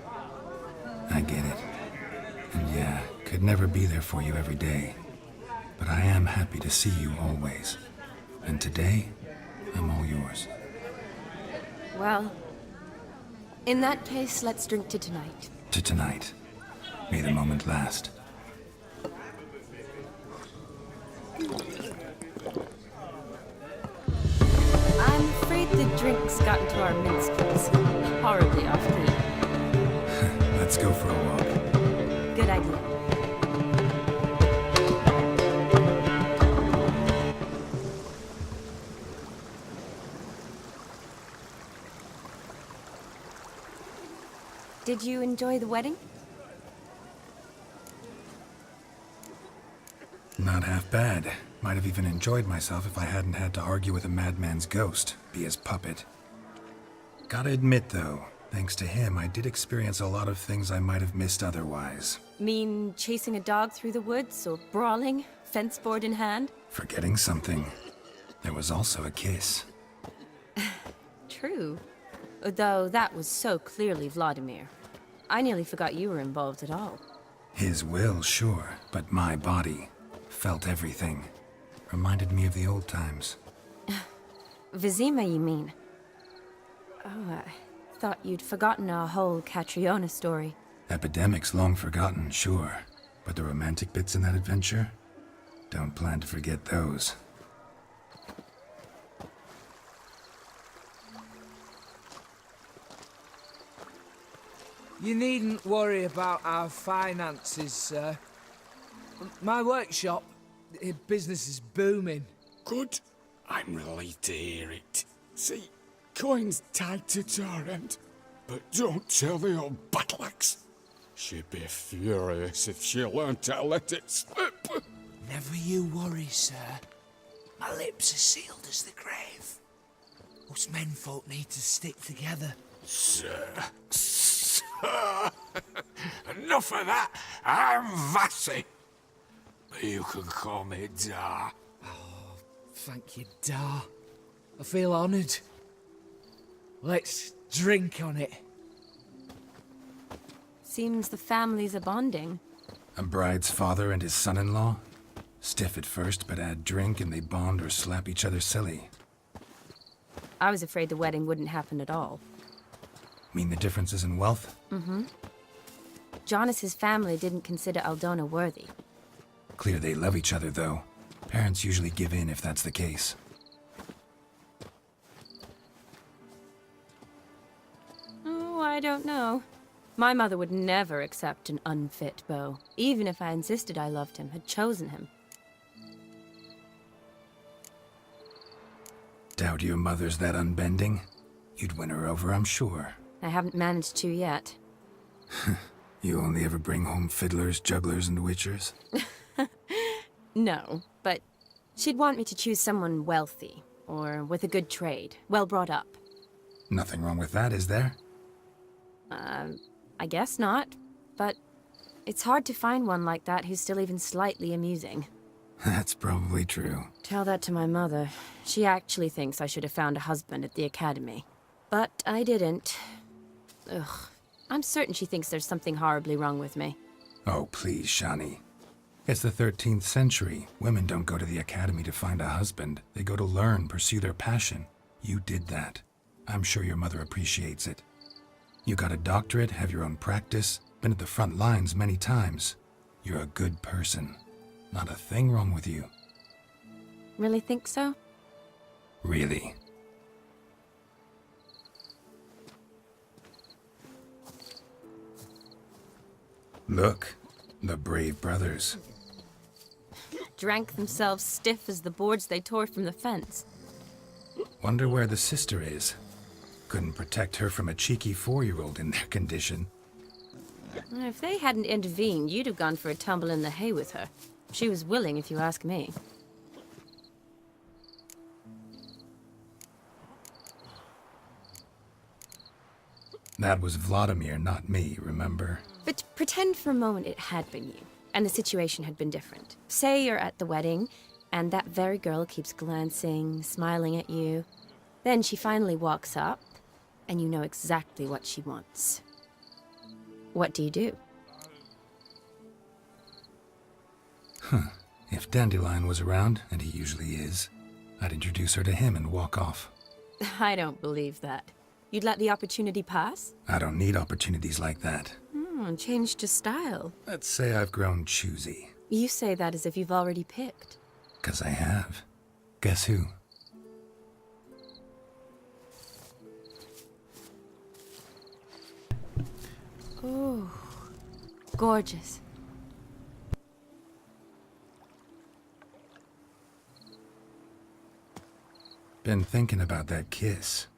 I get it. And yeah, could never be there for you every day. But I am happy to see you always. And today, I'm all yours. Well, in that case, let's drink to tonight. To tonight. May the moment last. I'm afraid the drinks got into our minstrels. Horribly off-key. Let's go for a walk. Good idea. Did you enjoy the wedding? Not half bad. Might have even enjoyed myself if I hadn't had to argue with a madman's ghost, be his puppet. Gotta admit, though, thanks to him, I did experience a lot of things I might have missed otherwise. Mean chasing a dog through the woods, or brawling, fence board in hand? Forgetting something. There was also a kiss. True. Though that was so clearly Vladimir. I nearly forgot you were involved at all. His will, sure, but my body felt everything. Reminded me of the old times. Vizima, you mean? Oh, I thought you'd forgotten our whole Catriona story. Epidemics long forgotten, sure. But the romantic bits in that adventure? Don't plan to forget those. You needn't worry about our finances, sir. My workshop, business is booming. Good. I'm relieved to hear it. See, coin's tied to Torrent, but don't tell the old battleaxe. She'd be furious if she learned to let it slip. Never you worry, sir. My lips are sealed as the grave. Us menfolk need to stick together. Sir. Enough of that. I'm Vassy. You can call me Dar. Oh, thank you, Dar. I feel honoured. Let's drink on it. Seems the families are bonding. A bride's father and his son-in-law? Stiff at first, but add drink and they bond or slap each other silly. I was afraid the wedding wouldn't happen at all. Mean the differences in wealth? Mm-hmm. Jonas's family didn't consider Aldona worthy. Clear they love each other, though. Parents usually give in if that's the case. Oh, I don't know. My mother would never accept an unfit beau, even if I insisted I loved him, had chosen him. Doubt your mother's that unbending? You'd win her over, I'm sure. I haven't managed to yet. You only ever bring home fiddlers, jugglers, and witchers? No, but she'd want me to choose someone wealthy, or with a good trade, well brought up. Nothing wrong with that, is there? I guess not, but it's hard to find one like that who's still even slightly amusing. That's probably true. Tell that to my mother. She actually thinks I should have found a husband at the academy. But I didn't. Ugh. I'm certain she thinks there's something horribly wrong with me. Oh, please, Shani. It's the 13th century. Women don't go to the academy to find a husband. They go to learn, pursue their passion. You did that. I'm sure your mother appreciates it. You got a doctorate, have your own practice, been at the front lines many times. You're a good person. Not a thing wrong with you. Really think so? Really. Look, the brave brothers. Drank themselves stiff as the boards they tore from the fence. Wonder where the sister is. Couldn't protect her from a cheeky 4-year-old in their condition. If they hadn't intervened, you'd have gone for a tumble in the hay with her. She was willing, if you ask me. That was Vladimir, not me, remember? But pretend for a moment it had been you, and the situation had been different. Say you're at the wedding, and that very girl keeps glancing, smiling at you. Then she finally walks up, and you know exactly what she wants. What do you do? Huh. If Dandelion was around, and he usually is, I'd introduce her to him and walk off. I don't believe that. You'd let the opportunity pass? I don't need opportunities like that. Changed your style. Let's say I've grown choosy. You say that as if you've already picked. 'Cause I have. Guess who? Ooh, gorgeous. Been thinking about that kiss.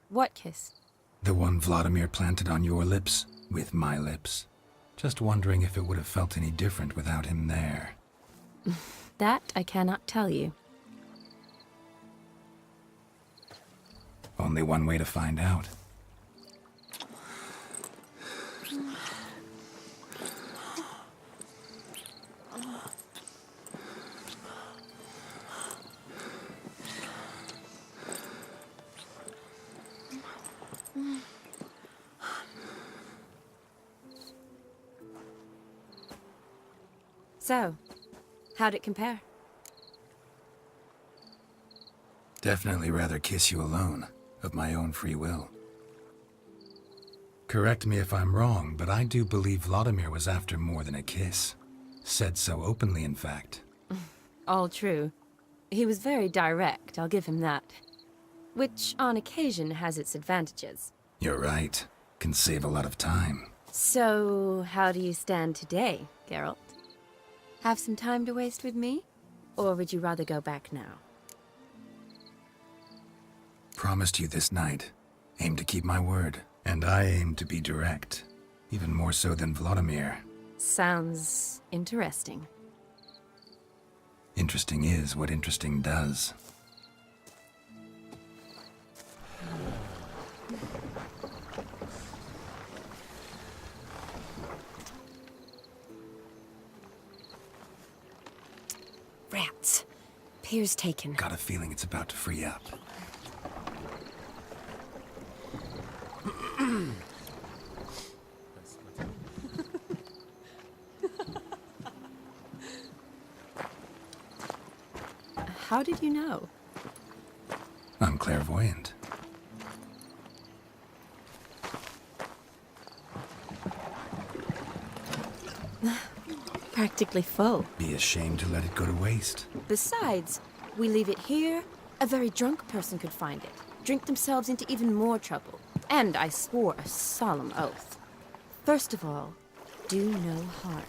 What kiss? The one Vladimir planted on your lips, with my lips. Just wondering if it would have felt any different without him there. That I cannot tell you. Only one way to find out. So, how'd it compare? Definitely rather kiss you alone, of my own free will. Correct me if I'm wrong, but I do believe Vladimir was after more than a kiss. Said so openly, in fact. All true. He was very direct, I'll give him that. Which, on occasion, has its advantages. You're right. Can save a lot of time. So, how do you stand today, Geralt? Have some time to waste with me? Or would you rather go back now? Promised you this night. Aim to keep my word. And I aim to be direct. Even more so than Vladimir. Sounds interesting. Interesting is what interesting does. Rats. Pier's taken. Got a feeling it's about to free up. How did you know? I'm clairvoyant. Practically full. Be ashamed to let it go to waste. Besides, we leave it here, a very drunk person could find it, drink themselves into even more trouble. And I swore a solemn oath. First of all, do no harm.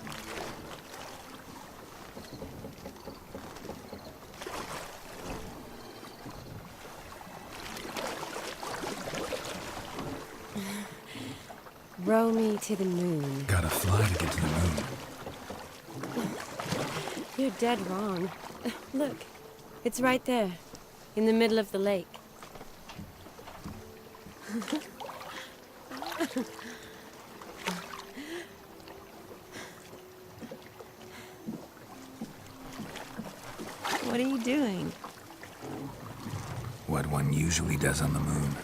Row me to the moon. Gotta fly to get to the moon. You're dead wrong. Look, it's right there, in the middle of the lake. What are you doing? What one usually does on the moon.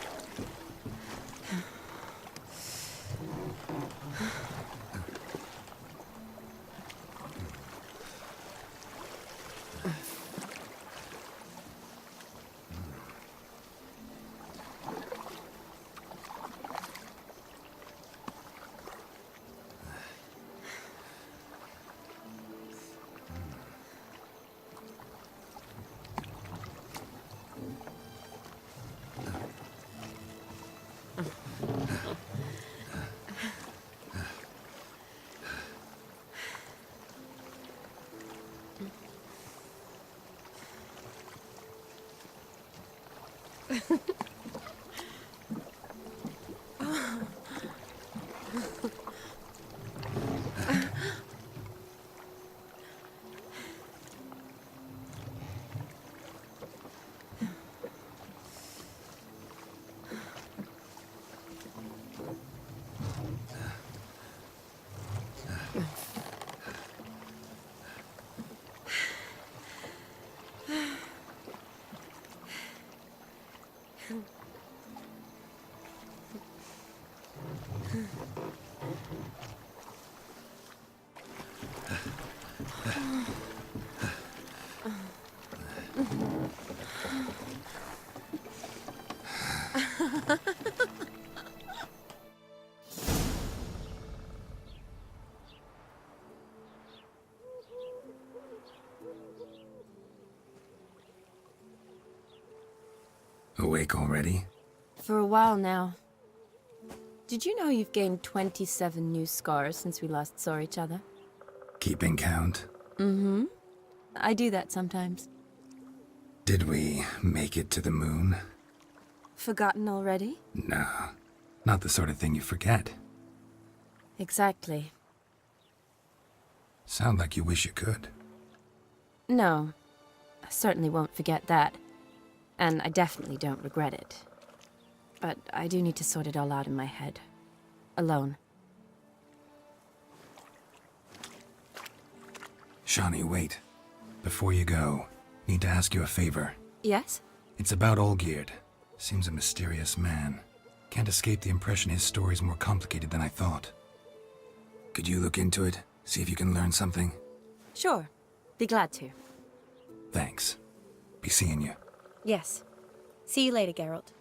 Awake already? For a while now. Did you know you've gained 27 new scars since we last saw each other? Keeping count? Mm-hmm. I do that sometimes. Did we make it to the moon? Forgotten already? No, not the sort of thing you forget. Exactly. Sound like you wish you could. No, I certainly won't forget that. And I definitely don't regret it. But I do need to sort it all out in my head. Alone. Shani, wait. Before you go, need to ask you a favor. Yes? It's about Olgierd. Seems a mysterious man. Can't escape the impression his story's more complicated than I thought. Could you look into it? See if you can learn something? Sure. Be glad to. Thanks. Be seeing you. Yes. See you later, Geralt.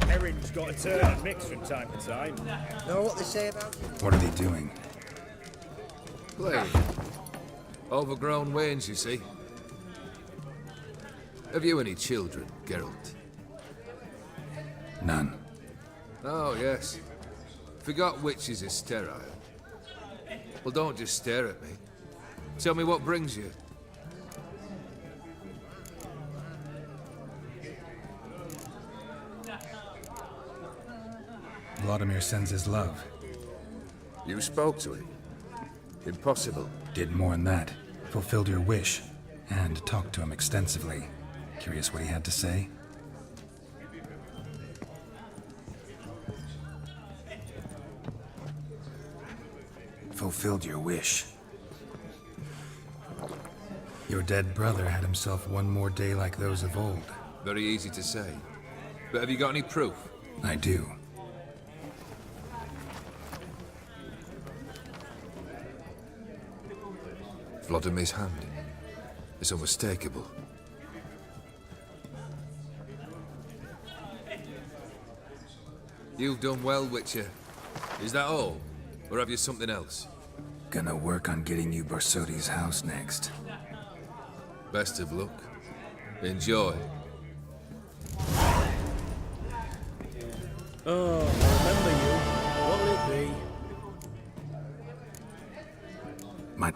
Erin's got a turn and mix from time to time. Know what they say about you? What are they doing? Playing. Overgrown wains, you see. Have you any children, Geralt? None. Oh, yes. Forgot witches is sterile. Well, don't just stare at me. Tell me what brings you. Vladimir sends his love. You spoke to him? Impossible. Did more than that. Fulfilled your wish. And talked to him extensively. Curious what he had to say? Fulfilled your wish. Your dead brother had himself one more day like those of old. Very easy to say. But have you got any proof? I do. Vladmir's hand. It's unmistakable. You've done well, Witcher. Is that all? Or have you something else? Gonna work on getting you Borsodi's house next. Best of luck. Enjoy. Oh, I remember you. What'll it be? My